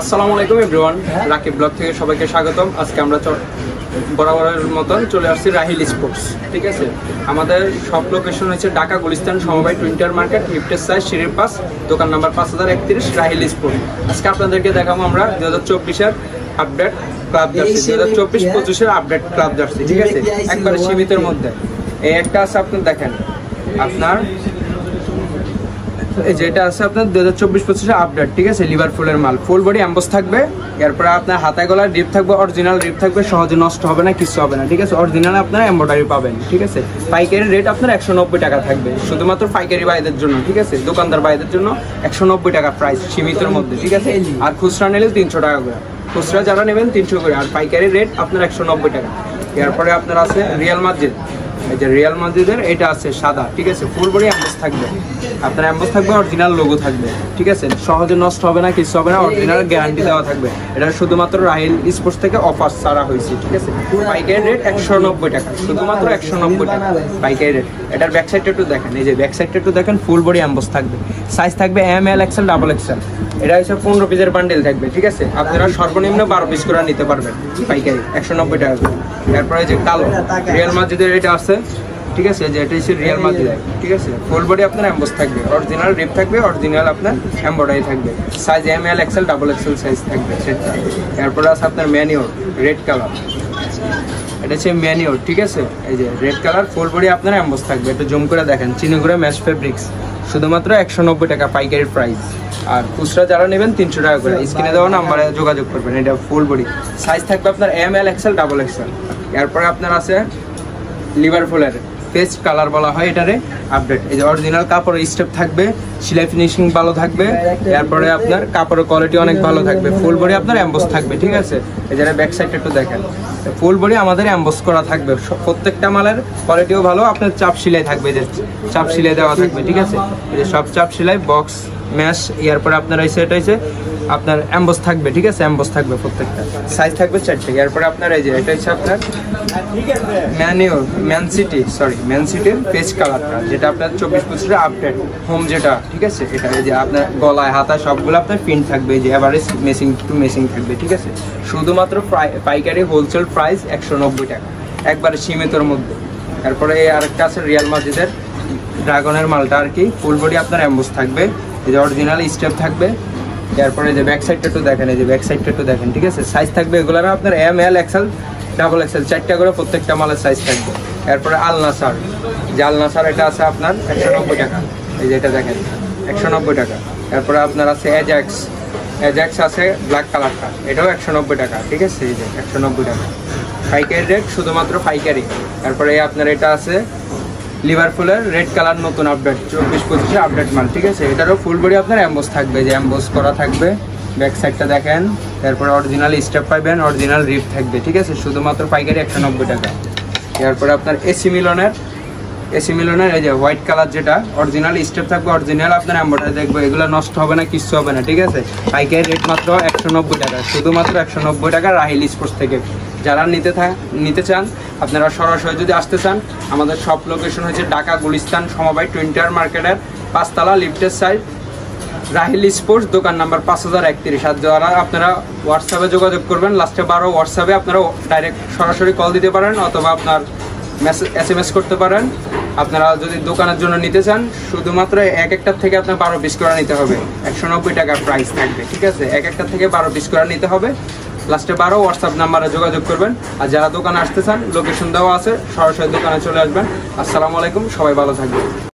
আসসালামু আলাইকুম everyone, Rakib blog থেকে সবাইকে স্বাগতম। আজকে আমরা বরাবরের মতন চলে আসছি রাহিল স্পোর্টস। ঠিক আছে, আমাদের সব লোকেশন হচ্ছে ঢাকা গুলিস্তান সমবায় টুইন্টার মার্কেট, লিফটের সাইজ, সিঁড়ির পাস, দোকান নাম্বার 5031 রাহিল স্পোর্টস। আজকে আপনাদেরকে দেখাবো আমরা 2024-এর আপডেট ক্লাব জার্সি, 2024-25-এর আপডেট ক্লাব জার্সি। ঠিক আছে, একবারে সীমিতের মধ্যে এই একটা আছে, আপনি দেখেন আপনার এই যেটা আছে আপনার 2024-25-এর আপডেট। ঠিক আছে, লিভারপুলের মাল, ফুল বডি এমবস থাকবে। এরপরে আপনার হাতায় গলার রিপ থাকবে, অরিজিনাল রিপ থাকবে, সহজে নষ্ট হবে না, কিছু হবে না। ঠিক আছে, অরিজিনাল আপনার এমব্রয়ডারি পাবেন। ঠিক আছে, পাইকারি রেট আপনার 190 টাকা থাকবে, শুধুমাত্র পাইকারি ভাইদের জন্য। ঠিক আছে, দোকানদার ভাইদের জন্য 190 টাকা প্রাইস, সীমিতের মধ্যে। ঠিক আছে, আর খুচরা নিলে 300 টাকা করে, খুচরা যারা নেবেন 300 করে, আর পাইকারি রেট আপনার 190 টাকা। এরপরে আপনার আছে রিয়াল মাদ্রিদ, এই যে রিয়াল মাদ্রিদের এটা আছে সাদা। ঠিক আছে, ফুল বডি এমবস থাকবে, আপনার এমবস থাকবে, অরিজিনাল লোগো থাকবে। ঠিক আছে, সহজে নষ্ট হবে না, কিছু হবে না, অরিজিনাল গ্যারান্টি দেওয়া থাকবে। এটা শুধুমাত্র রাহিল স্পোর্টস থেকে অফার ছাড়া হয়েছে। ঠিক আছে, পাইকারি রেট 190 টাকা, শুধুমাত্র 190 টাকা পাইকারি রেট। এটার ব্যাক সাইডটা একটু দেখেন, এই যে ব্যাক সাইডটা একটু দেখেন, ফুল বডি এমবস থাকবে, সাইজ থাকবে এম, এল, এক্সেল, ডাবল এক্সেল। এটা হচ্ছে 15 পিসের বান্ডেল থাকবে। ঠিক আছে, আপনারা সর্বনিম্ন 12 পিস করে নিতে পারবেন পাইকারি, 190 টাকা করে। এরপরে যে কালো রিয়াল মাদ্রিদের এটা আছে। ঠিক আছে, যে এটা হচ্ছে রিয়াল মাদ্রিদ। ঠিক আছে, ফুল বডি আপনার এমবস থাকবে, অরিজিনাল রিপ থাকবে, অরিজিনাল আপনার এমব্রয়ডারি থাকবে, সাইজ এম, এল, এক্সেল, ডাবল এক্সেল সাইজ থাকবে সেটা। এরপরে আছে আপনার ম্যানিওর রেড কালার, এটা হচ্ছে ম্যানিওর। ঠিক আছে, এই যে রেড কালার, ফুল বডি আপনার এমবস থাকবে। একটু জুম করে দেখেন, চিনিগুড়া ম্যাশ ফেব্রিক্স, শুধুমাত্র 190 টাকা পাইকারি প্রাইস। আর খুচরা যারা নেবেন 300 টাকা করে, স্ক্রিনে দেওয়া নাম্বারে যোগাযোগ করবেন। এটা ফুল বডি, সাইজ থাকবে আপনার এম, এল, এক্সেল, ডাবল এক্সেল। এরপরে আপনার আছে লিভারপুলের পেস্ট কালার বলা হয় এটারে আপডেট। এই যে অরিজিনাল কাপড়ের স্টেপ থাকবে, সেলাই ফিনিশিং ভালো থাকবে। এরপরে আপনার কাপড়ের কোয়ালিটি অনেক ভালো থাকবে, ফুল বডি আপনার এমবস থাকবে। ঠিক আছে, এই যে ব্যাক সাইডটা একটু দেখেন, ফুল বডি আমাদের এমবস করা থাকবে, প্রত্যেকটা মালের কোয়ালিটিও ভালো। আপনার চাপ সেলাই থাকবে, যে চাপ সেলাই দেওয়া থাকবে। ঠিক আছে, এই যে সব চাপ সেলাই, বক্স ম্যাশ। এরপরে আপনার এই সেট হয়েছে আপনার এমবস থাকবে। ঠিক আছে, এমবস থাকবে প্রত্যেকটা, সাইজ থাকবে 4টে। এরপরে আপনার এই যে এটা হচ্ছে আপনার ম্যান সিটির পেস্ট কালারটা, যেটা আপনার 24-25-এর আপডেট হোম যেটা। ঠিক আছে, এটা এই যে আপনার গলায় হাতা সবগুলো আপনার প্রিন্ট থাকবে, যে এভারেজ মেসিং টু মেসিং থাকবে। ঠিক আছে, শুধুমাত্র পাইকারি হোলসেল প্রাইস 190 টাকা, একবারে সীমিতর মধ্যে। এরপরে আরেকটা আছে রিয়াল মাদ্রিদের ড্রাগনের মালটা আর কি, ফুল বডি আপনার এমবস থাকবে, এই যে অরিজিনাল স্টেপ থাকবে। এরপরে যে ব্যাক সাইডটা একটু দেখেন, এই যে ব্যাক সাইডটা একটু দেখেন। ঠিক আছে, সাইজ থাকবে এগুলার আপনার এম, এল, এক্সেল, ডাবল এক্সেল, 4টা করে প্রত্যেকটা মালের সাইজ থাকবে। এরপরে আল নাসার, যে আল নাসার এটা আছে আপনার 190 টাকা, এই যে এটা দেখেন 190 টাকা। এরপরে আপনার আছে এজাক্স আছে ব্ল্যাক কালারটা, এটাও 190 টাকা। ঠিক আছে, এই যে 190 টাকা পাইকারি রেট, শুধুমাত্র পাইকারি। এরপরে আপনার এটা আছে লিভারপুলের রেড কালার, নতুন আপডেট 24-25-এর আপডেট মাল। ঠিক আছে, এটারও ফুল বডি আপনার এমবস থাকবে, যে এমবস করা থাকবে। ব্যাক সাইডটা দেখেন, এরপরে অরিজিনাল স্টেপ পাইবেন, অরিজিনাল রিপ থাকবে। ঠিক আছে, শুধুমাত্র পাইকারি 190 টাকা। এরপরে আপনার এসি মিলনের এই যে হোয়াইট কালার, যেটা অরিজিনাল স্টেপ থাকবে, অরিজিনাল আপনার এমব্রয়ডারি দেখবে, এগুলো নষ্ট হবে না, কিছু হবে না। ঠিক আছে, পাইকারি রেট মাত্র 190 টাকা, শুধুমাত্র 190 টাকা রাহিল স্পোর্টস থেকে। যারা নিতে চান, আপনারা সরাসরি যদি আসতে চান, আমাদের সব লোকেশন হচ্ছে ঢাকা গুলিস্তান সমবায় টুইন্টার মার্কেটের 5 তলা, লিফটের সাইড, রাহিল স্পোর্টস, দোকান নাম্বার 5031। আর যারা আপনারা হোয়াটসঅ্যাপে যোগাযোগ করবেন, লাস্টে 12 হোয়াটসঅ্যাপে আপনারা ডাইরেক্ট সরাসরি কল দিতে পারেন, অথবা আপনার SMS করতে পারেন। আপনারা যদি দোকানের জন্য নিতে চান, শুধুমাত্র একটার থেকে আপনার 12 পিস করে নিতে হবে, 190 টাকা প্রাইস থাকবে। ঠিক আছে, একটার থেকে 12 পিস করে নিতে হবে, লাস্টে 12 হোয়াটসঅ্যাপ নাম্বারে যোগাযোগ করবেন। আর যারা দোকানে আসতে চান, লোকেশন দেওয়া আছে, সরাসরি দোকানে চলে আসবেন। আসসালামু আলাইকুম, সবাই ভালো থাকবেন।